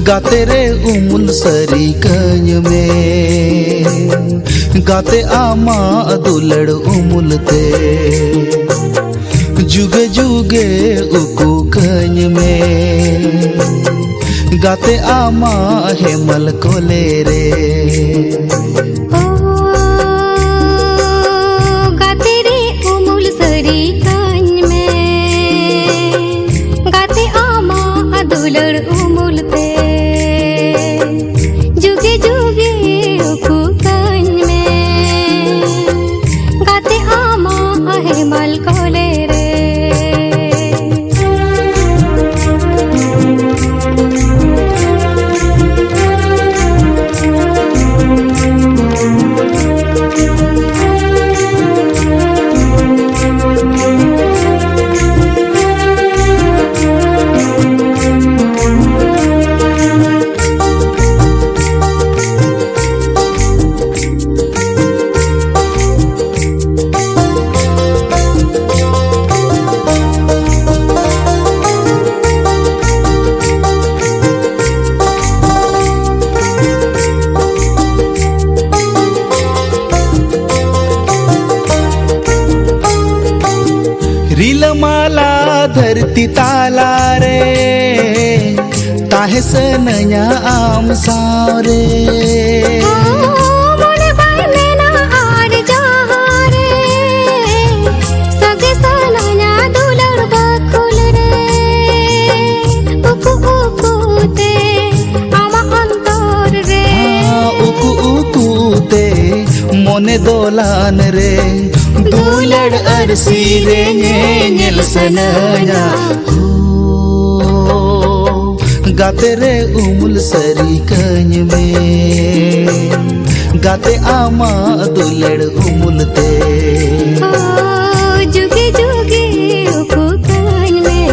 गाते रे उमुल सरी कኝ में गाते आमा दुलड़ उमुलते जुगे जुगे उकू कኝ में गाते आमा हेमल कोले रे गाते रे उमुल सरी कኝ में गाते आमा दुलड़ उमुलते जुगे जुगे उकू कኝ में गाते आमा हेमल कोले रे रीलमाला धरती ताला रे ताहे सनया आम सारे मोने दोलान रे दुलड़ अरसी रे नेल सनया गाते रे उमुल सरी कኝ में गाते आमा दुलड़ उमुलते जुगे जुगे उकू कኝ में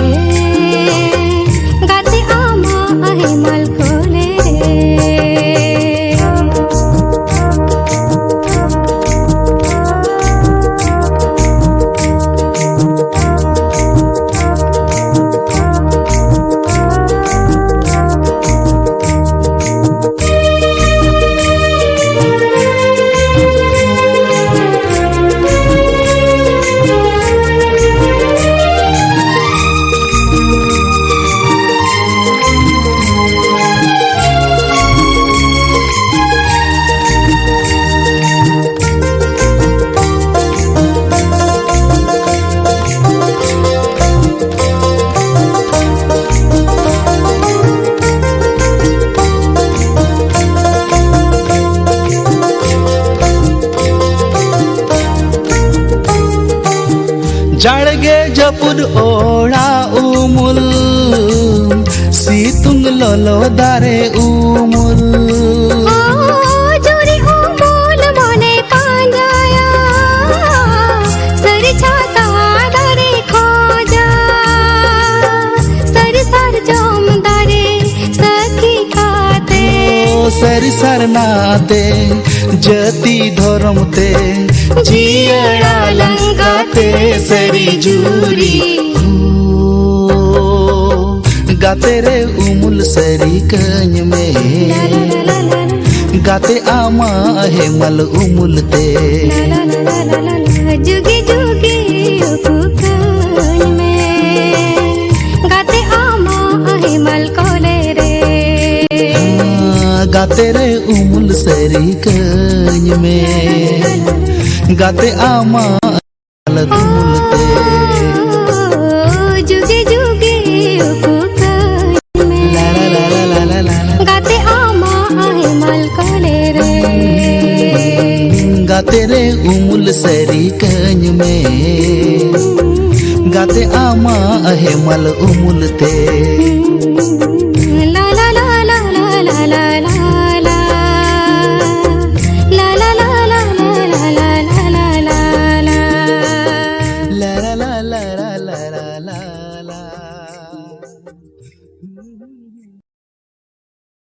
गाते आमा हेमल कोले जाड़गे जपुर ओड़ा उमुल सीतुंग लोलो दारे उमुल जोरी उमुल मोने पांजाया सरी छाता दारे खोजा सरी सर जोम दारे सखी खाते सरी सर नाते जती धरमते जियड़ा लंगाते सरी जूरी गाते रे उमुल सरी कኝ में गाते आमा हेमल उमुलते जुगे जुगे उकू कኝ में गाते आमा हेमल कोले रे गाते रे उमुल सरी कኝ में गाते आमा दुलते जुगे जुगे उकू कኝ में गाते आमा हेमल कोले रे गाते रे उमुल सरी कኝ में गाते आमा हेमल उमुलते